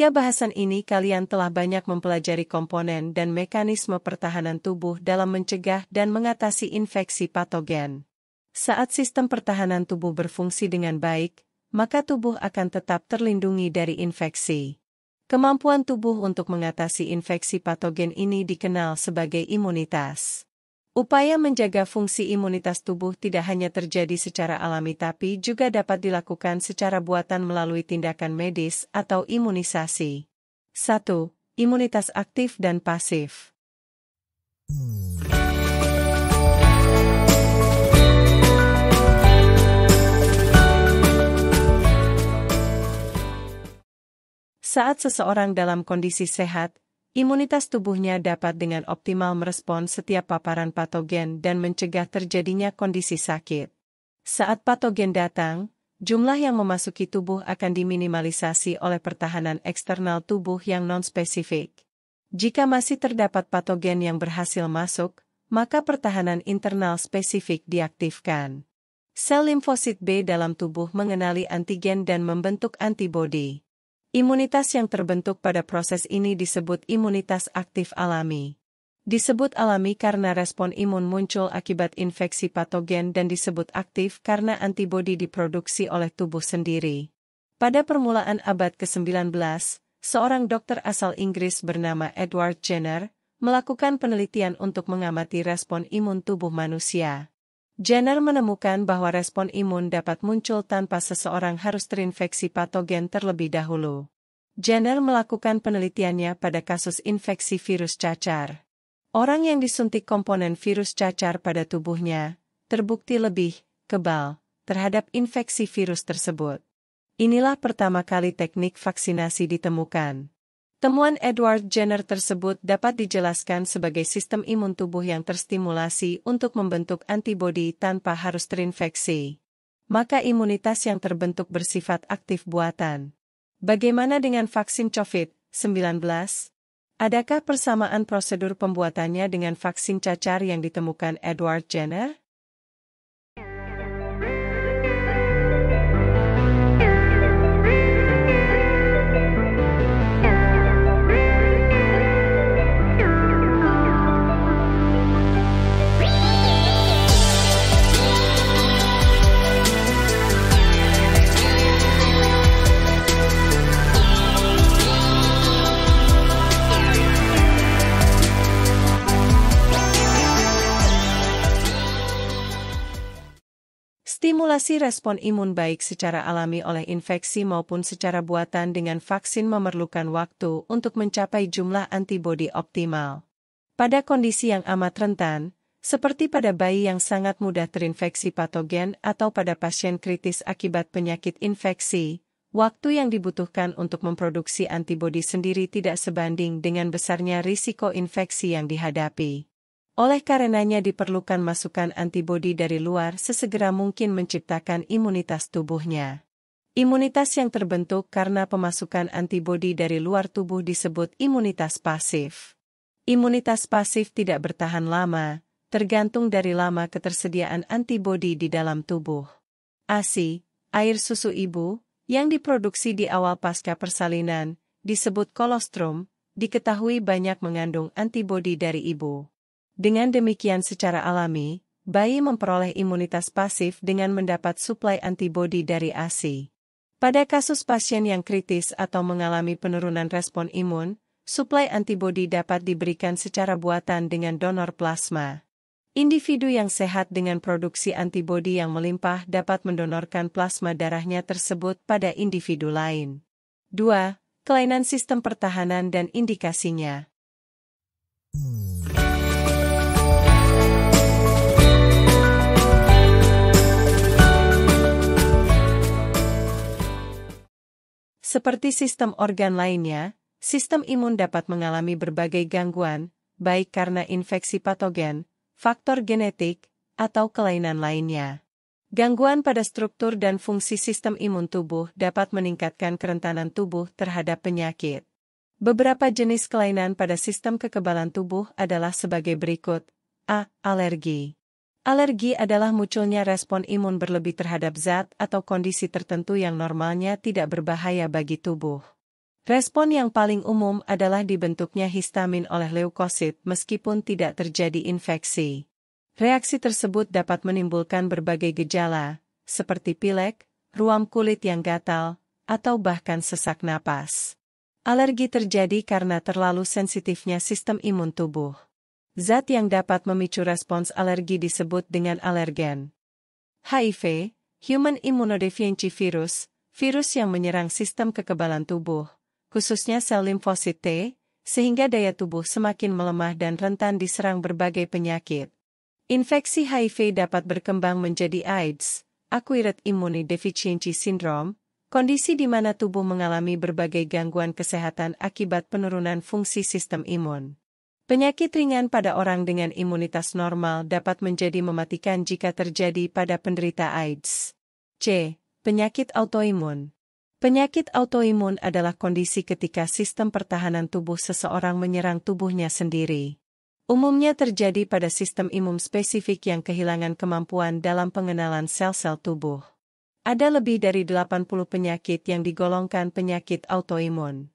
Hingga bahasan ini kalian telah banyak mempelajari komponen dan mekanisme pertahanan tubuh dalam mencegah dan mengatasi infeksi patogen. Saat sistem pertahanan tubuh berfungsi dengan baik, maka tubuh akan tetap terlindungi dari infeksi. Kemampuan tubuh untuk mengatasi infeksi patogen ini dikenal sebagai imunitas. Upaya menjaga fungsi imunitas tubuh tidak hanya terjadi secara alami tapi juga dapat dilakukan secara buatan melalui tindakan medis atau imunisasi. 1. Imunitas aktif dan pasif. Saat seseorang dalam kondisi sehat, imunitas tubuhnya dapat dengan optimal merespons setiap paparan patogen dan mencegah terjadinya kondisi sakit. Saat patogen datang, jumlah yang memasuki tubuh akan diminimalisasi oleh pertahanan eksternal tubuh yang non-spesifik. Jika masih terdapat patogen yang berhasil masuk, maka pertahanan internal spesifik diaktifkan. Sel limfosit B dalam tubuh mengenali antigen dan membentuk antibodi. Imunitas yang terbentuk pada proses ini disebut imunitas aktif alami. Disebut alami karena respon imun muncul akibat infeksi patogen dan disebut aktif karena antibodi diproduksi oleh tubuh sendiri. Pada permulaan abad ke-19, seorang dokter asal Inggris bernama Edward Jenner melakukan penelitian untuk mengamati respon imun tubuh manusia. Jenner menemukan bahwa respon imun dapat muncul tanpa seseorang harus terinfeksi patogen terlebih dahulu. Jenner melakukan penelitiannya pada kasus infeksi virus cacar. Orang yang disuntik komponen virus cacar pada tubuhnya terbukti lebih kebal terhadap infeksi virus tersebut. Inilah pertama kali teknik vaksinasi ditemukan. Temuan Edward Jenner tersebut dapat dijelaskan sebagai sistem imun tubuh yang terstimulasi untuk membentuk antibodi tanpa harus terinfeksi. Maka imunitas yang terbentuk bersifat aktif buatan. Bagaimana dengan vaksin COVID-19? Adakah persamaan prosedur pembuatannya dengan vaksin cacar yang ditemukan Edward Jenner? Stimulasi respon imun baik secara alami oleh infeksi maupun secara buatan dengan vaksin memerlukan waktu untuk mencapai jumlah antibodi optimal. Pada kondisi yang amat rentan, seperti pada bayi yang sangat mudah terinfeksi patogen atau pada pasien kritis akibat penyakit infeksi, waktu yang dibutuhkan untuk memproduksi antibodi sendiri tidak sebanding dengan besarnya risiko infeksi yang dihadapi. Oleh karenanya diperlukan masukan antibodi dari luar sesegera mungkin menciptakan imunitas tubuhnya. Imunitas yang terbentuk karena pemasukan antibodi dari luar tubuh disebut imunitas pasif. Imunitas pasif tidak bertahan lama, tergantung dari lama ketersediaan antibodi di dalam tubuh. ASI, air susu ibu, yang diproduksi di awal pasca persalinan, disebut kolostrum, diketahui banyak mengandung antibodi dari ibu. Dengan demikian secara alami, bayi memperoleh imunitas pasif dengan mendapat suplai antibodi dari ASI. Pada kasus pasien yang kritis atau mengalami penurunan respon imun, suplai antibodi dapat diberikan secara buatan dengan donor plasma. Individu yang sehat dengan produksi antibodi yang melimpah dapat mendonorkan plasma darahnya tersebut pada individu lain. 2. Kelainan sistem pertahanan dan indikasinya. Seperti sistem organ lainnya, sistem imun dapat mengalami berbagai gangguan, baik karena infeksi patogen, faktor genetik, atau kelainan lainnya. Gangguan pada struktur dan fungsi sistem imun tubuh dapat meningkatkan kerentanan tubuh terhadap penyakit. Beberapa jenis kelainan pada sistem kekebalan tubuh adalah sebagai berikut. A. Alergi. Alergi adalah munculnya respon imun berlebih terhadap zat atau kondisi tertentu yang normalnya tidak berbahaya bagi tubuh. Respon yang paling umum adalah dibentuknya histamin oleh leukosit meskipun tidak terjadi infeksi. Reaksi tersebut dapat menimbulkan berbagai gejala, seperti pilek, ruam kulit yang gatal, atau bahkan sesak napas. Alergi terjadi karena terlalu sensitifnya sistem imun tubuh. Zat yang dapat memicu respons alergi disebut dengan alergen. HIV, Human Immunodeficiency Virus, virus yang menyerang sistem kekebalan tubuh, khususnya sel limfosit T, sehingga daya tubuh semakin melemah dan rentan diserang berbagai penyakit. Infeksi HIV dapat berkembang menjadi AIDS, Acquired Immunodeficiency Syndrome, kondisi di mana tubuh mengalami berbagai gangguan kesehatan akibat penurunan fungsi sistem imun. Penyakit ringan pada orang dengan imunitas normal dapat menjadi mematikan jika terjadi pada penderita AIDS. C. Penyakit autoimun. Penyakit autoimun adalah kondisi ketika sistem pertahanan tubuh seseorang menyerang tubuhnya sendiri. Umumnya terjadi pada sistem imun spesifik yang kehilangan kemampuan dalam pengenalan sel-sel tubuh. Ada lebih dari 80 penyakit yang digolongkan penyakit autoimun.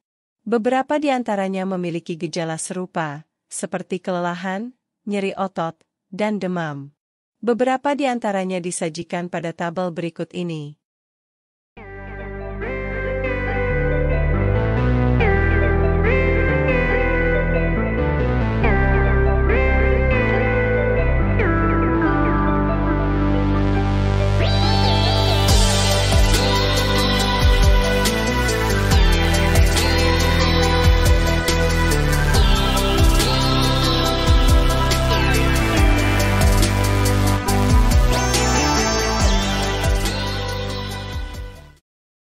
Beberapa di antaranya memiliki gejala serupa, seperti kelelahan, nyeri otot, dan demam. Beberapa di antaranya disajikan pada tabel berikut ini.